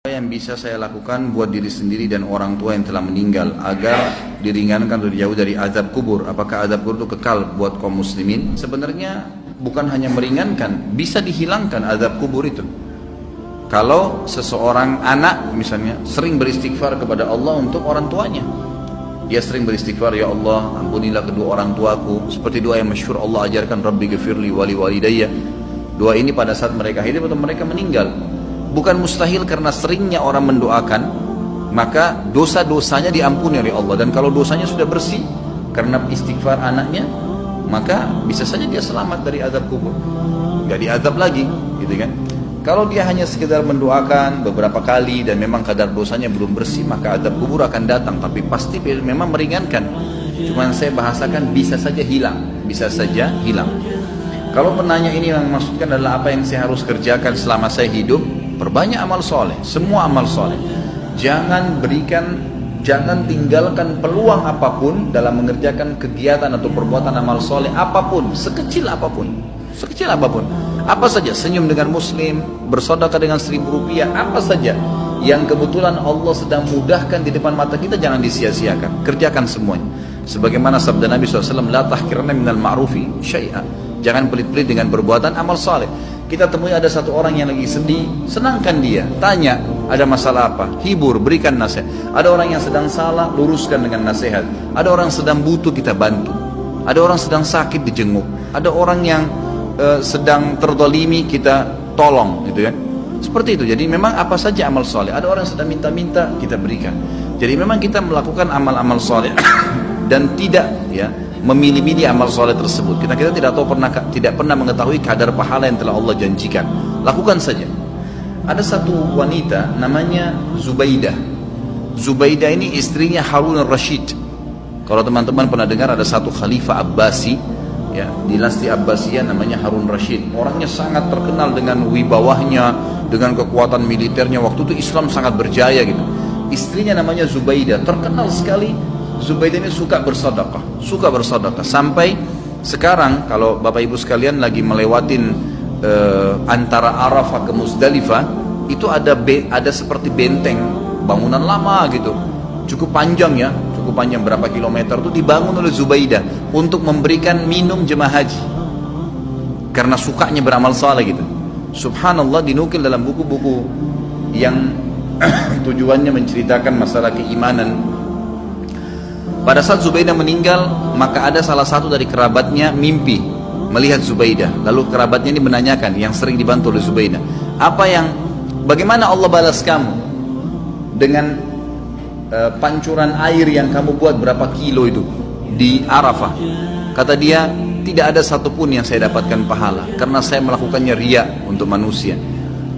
Apa yang bisa saya lakukan buat diri sendiri dan orang tua yang telah meninggal agar diringankan atau dijauh dari azab kubur? Apakah azab kubur itu kekal buat kaum muslimin? Sebenarnya bukan hanya meringankan, bisa dihilangkan azab kubur itu. Kalau seseorang anak misalnya sering beristighfar kepada Allah untuk orang tuanya, dia sering beristighfar, ya Allah ampunilah kedua orang tuaku, seperti doa yang masyhur Allah ajarkan, Rabbi ghafirli wali walidayya. Doa ini pada saat mereka hidup atau mereka meninggal. Bukan mustahil karena seringnya orang mendoakan, maka dosa-dosanya diampuni oleh Allah. Dan kalau dosanya sudah bersih karena istighfar anaknya, maka bisa saja dia selamat dari azab kubur, gak diazab lagi, gitu kan. Kalau dia hanya sekedar mendoakan beberapa kali dan memang kadar dosanya belum bersih, maka azab kubur akan datang, tapi pasti memang meringankan. Cuman saya bahasakan bisa saja hilang, bisa saja hilang. Kalau penanya ini yang maksudkan adalah apa yang saya harus kerjakan selama saya hidup, perbanyak amal soleh, semua amal soleh. Jangan tinggalkan peluang apapun dalam mengerjakan kegiatan atau perbuatan amal soleh apapun, sekecil apapun. Apa saja, senyum dengan muslim, bersedekah dengan 1.000 rupiah, apa saja yang kebetulan Allah sedang mudahkan di depan mata kita, jangan disia-siakan, kerjakan semuanya. Sebagaimana sabda Nabi SAW, la tahkiranna minal ma'rufi syai'a. Jangan pelit-pelit dengan perbuatan amal saleh. Kita temui ada satu orang yang lagi sedih, senangkan dia, tanya ada masalah apa, hibur, berikan nasihat. Ada orang yang sedang salah, luruskan dengan nasihat. Ada orang sedang butuh, kita bantu. Ada orang sedang sakit, dijenguk. Ada orang yang sedang terdolimi, kita tolong, gitu kan. Seperti itu. Jadi memang apa saja amal saleh. Ada orang sedang minta-minta, kita berikan. Jadi memang kita melakukan amal-amal saleh dan tidak memilih-milih amal soleh tersebut. Kita tidak pernah mengetahui kadar pahala yang telah Allah janjikan. Lakukan saja. Ada satu wanita namanya Zubaidah. Zubaidah ini istrinya Harun al-Rashid. Kalau teman-teman pernah dengar, ada satu khalifah Abbasi, dinasti Abbasiyah namanya Harun Rashid. Orangnya sangat terkenal dengan wibawahnya, dengan kekuatan militernya. Waktu itu Islam sangat berjaya gitu. Istrinya namanya Zubaidah, terkenal sekali. Zubaidah ini suka bersedekah sampai sekarang kalau Bapak Ibu sekalian lagi melewatin antara Arafah ke Muzdalifah, itu ada seperti benteng bangunan lama gitu, cukup panjang berapa kilometer, itu dibangun oleh Zubaidah untuk memberikan minum jemaah haji karena sukanya beramal saleh gitu. Subhanallah, dinukil dalam buku-buku yang tujuannya menceritakan masalah keimanan. Pada saat Zubaidah meninggal, maka ada salah satu dari kerabatnya mimpi melihat Zubaidah. Lalu kerabatnya ini menanyakan, yang sering dibantu oleh Zubaidah, bagaimana Allah balas kamu dengan pancuran air yang kamu buat berapa kilo itu di Arafah? Kata dia, tidak ada satupun yang saya dapatkan pahala karena saya melakukannya riya untuk manusia.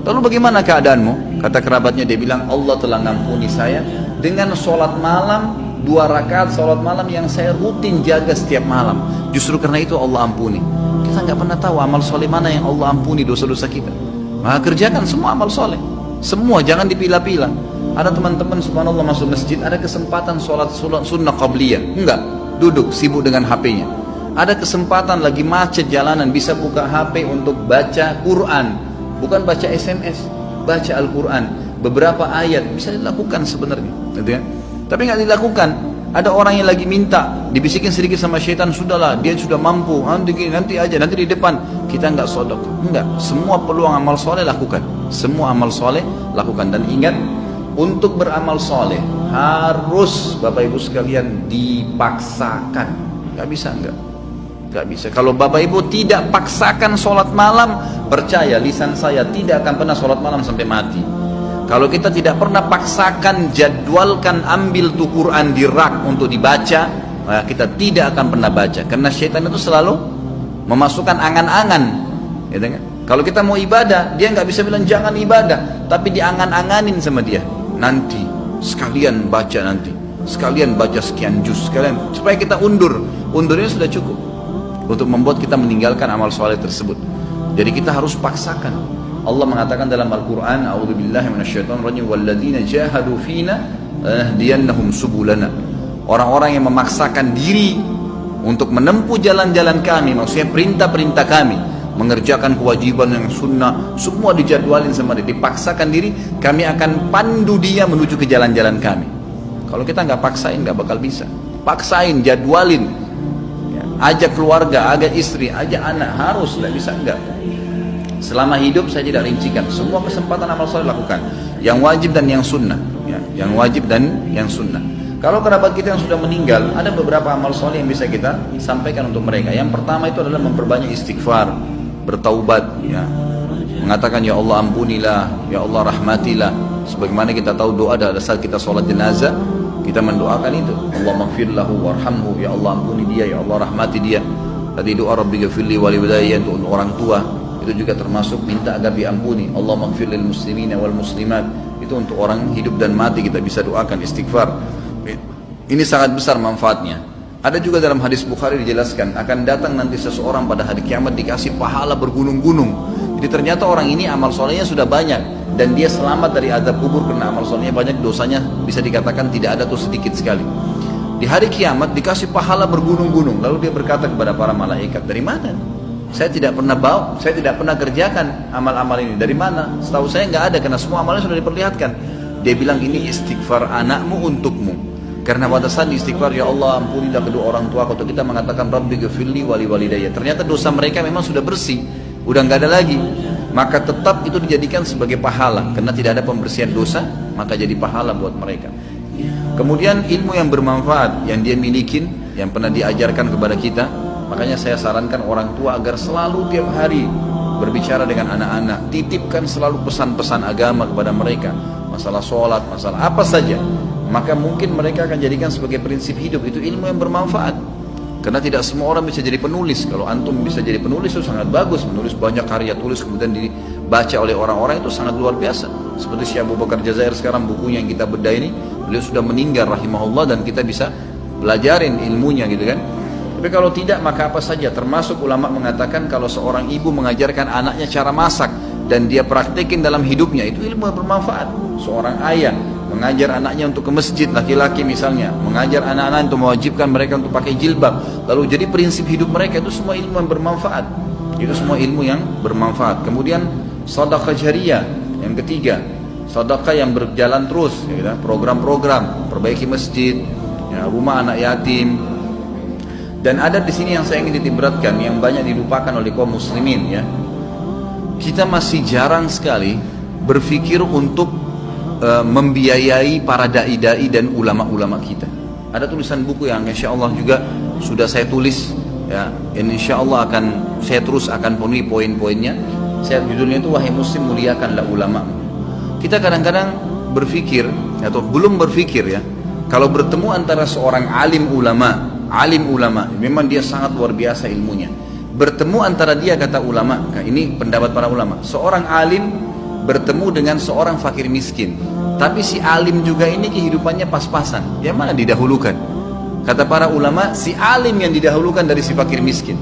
Lalu bagaimana keadaanmu? Kata kerabatnya, dia bilang, Allah telah mengampuni saya dengan sholat malam, 2 rakaat sholat malam yang saya rutin jaga setiap malam. Justru karena itu Allah ampuni. Kita nggak pernah tahu amal soleh mana yang Allah ampuni dosa-dosa kita. Maka kerjakan semua amal soleh, semua, jangan dipilah-pilah. Ada teman-teman subhanallah masuk masjid, ada kesempatan sholat sunnah qabliyah, enggak, duduk sibuk dengan HP-nya. Ada kesempatan lagi macet jalanan, bisa buka HP untuk baca Quran, bukan baca SMS, baca Al-Quran. Beberapa ayat bisa dilakukan sebenarnya, gitu ya. Tapi nggak dilakukan. Ada orang yang lagi minta, dibisikin sedikit sama syaitan, sudahlah, dia sudah mampu, nanti di depan. Kita nggak sedekah, enggak. Semua peluang amal soleh lakukan, semua amal soleh lakukan. Dan ingat, untuk beramal soleh harus Bapak Ibu sekalian dipaksakan. Nggak bisa. Kalau Bapak Ibu tidak paksakan sholat malam, percaya lisan saya tidak akan pernah sholat malam sampai mati. Kalau kita tidak pernah paksakan, jadwalkan, ambil tuh Quran di rak untuk dibaca, maka kita tidak akan pernah baca. Karena syaitan itu selalu memasukkan angan-angan, gitu kan? Kalau kita mau ibadah, dia nggak bisa bilang jangan ibadah, tapi diangan-anganin sama dia. Nanti sekalian baca sekian juz, supaya kita undurnya sudah cukup untuk membuat kita meninggalkan amal soleh tersebut. Jadi kita harus paksakan. Allah mengatakan dalam Al-Quran, a'udzubillahi minasyaitonir rajim, walladzina jahadu fina lanahdiyannahum subulana. Orang-orang yang memaksakan diri untuk menempuh jalan-jalan kami, maksudnya perintah-perintah kami, mengerjakan kewajiban yang sunnah, semua dijadwalin sama dia, dipaksakan diri, kami akan pandu dia menuju ke jalan-jalan kami. Kalau kita nggak paksain nggak bakal bisa. Paksain, jadwalin, ya, ajak keluarga, ajak istri, ajak anak, harus, nggak bisa enggak. Selama hidup saya tidak rincikan, semua kesempatan amal soleh lakukan, yang wajib dan yang sunnah, ya, yang wajib dan yang sunnah. Kalau kerabat kita yang sudah meninggal, ada beberapa amal soleh yang bisa kita sampaikan untuk mereka. Yang pertama itu adalah memperbanyak istighfar, bertaubat, ya, mengatakan ya Allah ampunilah, ya Allah rahmatilah. Sebagaimana kita tahu doa adalah saat kita sholat jenazah, kita mendoakan itu, Allah maghfirlahu warhamhu, ya Allah ampuni dia, ya Allah rahmati dia. Tadi doa Rabbi ghafirli wali walidayya untuk orang tua, itu juga termasuk minta agar diampuni. Allah maghfir lil muslimina wal muslimat, itu untuk orang hidup dan mati kita bisa doakan istighfar. Ini sangat besar manfaatnya. Ada juga dalam hadis Bukhari dijelaskan akan datang nanti seseorang pada hari kiamat dikasih pahala bergunung-gunung. Jadi ternyata orang ini amal solehnya sudah banyak dan dia selamat dari azab kubur karena amal solehnya banyak, dosanya bisa dikatakan tidak ada atau sedikit sekali. Di hari kiamat dikasih pahala bergunung-gunung. Lalu dia berkata kepada para malaikat, dari mana? Saya tidak pernah bawa, saya tidak pernah kerjakan amal-amal ini. Dari mana? Setahu saya nggak ada karena semua amalnya sudah diperlihatkan. Dia bilang ini istighfar anakmu untukmu. Karena pada saat istighfar, ya Allah ampunilah kedua orang tua. Kalau kita mengatakan Rabbi ghafirli wali walidayya, ternyata dosa mereka memang sudah bersih, udah nggak ada lagi. Maka tetap itu dijadikan sebagai pahala karena tidak ada pembersihan dosa, maka jadi pahala buat mereka. Kemudian ilmu yang bermanfaat yang dia milikin, yang pernah diajarkan kepada kita. Makanya saya sarankan orang tua agar selalu tiap hari berbicara dengan anak-anak, titipkan selalu pesan-pesan agama kepada mereka, masalah sholat, masalah apa saja. Maka mungkin mereka akan jadikan sebagai prinsip hidup, itu ilmu yang bermanfaat. Karena tidak semua orang bisa jadi penulis. Kalau antum bisa jadi penulis itu sangat bagus, menulis banyak karya tulis kemudian dibaca oleh orang-orang, itu sangat luar biasa. Seperti Syekh Abu Bakar Jazair sekarang, bukunya yang kita bedah ini, beliau sudah meninggal rahimahullah dan kita bisa belajarin ilmunya gitu kan. Tapi kalau tidak maka apa saja, termasuk ulama mengatakan kalau seorang ibu mengajarkan anaknya cara masak dan dia praktekin dalam hidupnya, itu ilmu yang bermanfaat. Seorang ayah mengajar anaknya untuk ke masjid, laki-laki misalnya, mengajar anak-anak untuk mewajibkan mereka untuk pakai jilbab, lalu jadi prinsip hidup mereka, itu semua ilmu yang bermanfaat. Itu semua ilmu yang bermanfaat. Kemudian sedekah jariyah yang ketiga, sedekah yang berjalan terus, ya, program-program, perbaiki masjid, ya, rumah anak yatim. Dan ada di sini yang saya ingin ditiberatkan, yang banyak dilupakan oleh kaum muslimin, ya. Kita masih jarang sekali berpikir untuk membiayai para dai-dai dan ulama-ulama kita. Ada tulisan buku yang insya Allah juga sudah saya tulis, ya. Insya Allah saya terus akan penuhi poin-poinnya. Saya judulnya itu Wahai Muslim muliakanlah ulama. Kita kadang-kadang berpikir atau belum berpikir, ya, kalau bertemu antara seorang alim ulama memang dia sangat luar biasa ilmunya. Bertemu antara dia, kata ulama, ini pendapat para ulama, seorang alim bertemu dengan seorang fakir miskin, tapi si alim juga ini kehidupannya pas-pasan, yang mana didahulukan? Kata para ulama, si alim yang didahulukan dari si fakir miskin.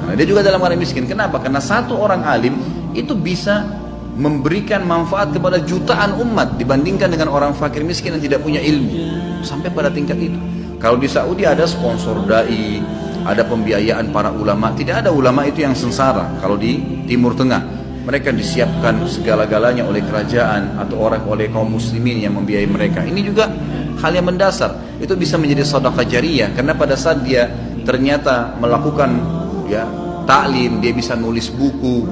Nah, dia juga dalam keadaan miskin. Kenapa? Karena satu orang alim itu bisa memberikan manfaat kepada jutaan umat dibandingkan dengan orang fakir miskin yang tidak punya ilmu. Sampai pada tingkat itu. Kalau di Saudi ada sponsor dai, ada pembiayaan para ulama. Tidak ada ulama itu yang sengsara. Kalau di Timur Tengah, mereka disiapkan segala-galanya oleh kerajaan atau oleh kaum muslimin yang membiayai mereka. Ini juga hal yang mendasar. Itu bisa menjadi sedekah jariyah karena pada saat dia ternyata melakukan, ya, taklim, dia bisa nulis buku,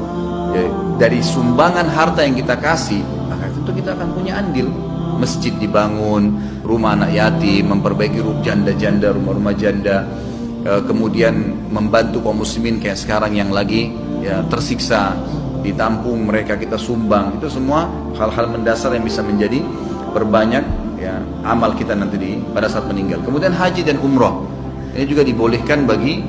ya, dari sumbangan harta yang kita kasih, maka itu kita akan punya andil. Masjid dibangun, rumah anak yatim, memperbaiki rumah janda-janda, rumah-rumah janda, kemudian membantu kaum muslimin kayak sekarang yang lagi, ya, tersiksa, ditampung mereka, kita sumbang. Itu semua hal-hal mendasar yang bisa menjadi perbanyak, ya, amal kita nanti pada saat meninggal. Kemudian haji dan umrah, ini juga dibolehkan bagi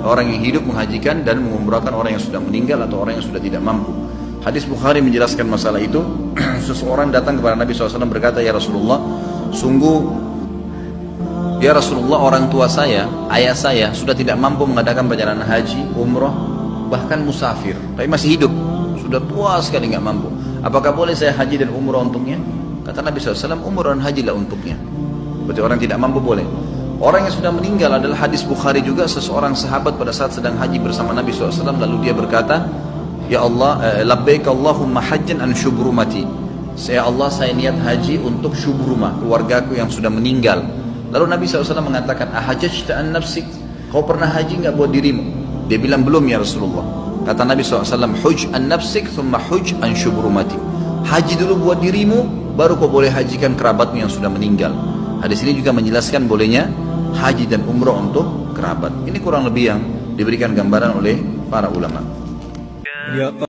orang yang hidup menghajikan dan mengumrahkan orang yang sudah meninggal atau orang yang sudah tidak mampu. Hadis Bukhari menjelaskan masalah itu. Seseorang datang kepada Nabi SAW berkata, ya Rasulullah, sungguh ya Rasulullah, orang tua saya, ayah saya sudah tidak mampu mengadakan perjalanan haji, umrah, bahkan musafir, tapi masih hidup, sudah tua sekali nggak mampu. Apakah boleh saya haji dan umrah untuknya? Kata Nabi SAW, umrah dan hajilah untuknya. Berarti orang tidak mampu boleh. Orang yang sudah meninggal adalah hadis Bukhari juga, seseorang sahabat pada saat sedang haji bersama Nabi SAW, lalu dia berkata, ya Allah, labbaik Allahumma hajjan an syubrumati. Ya Allah, saya niat haji untuk syubrumah, keluargaku yang sudah meninggal. Lalu Nabi SAW mengatakan, ahajjta an nafsik, kau pernah haji nggak buat dirimu? Dia bilang, belum ya Rasulullah. Kata Nabi SAW, huj an nafsik thumma huj an syubrumati. Haji dulu buat dirimu, baru kau boleh hajikan kerabatmu yang sudah meninggal. Hadis ini juga menjelaskan bolehnya haji dan umrah untuk kerabat. Ini kurang lebih yang diberikan gambaran oleh para ulama.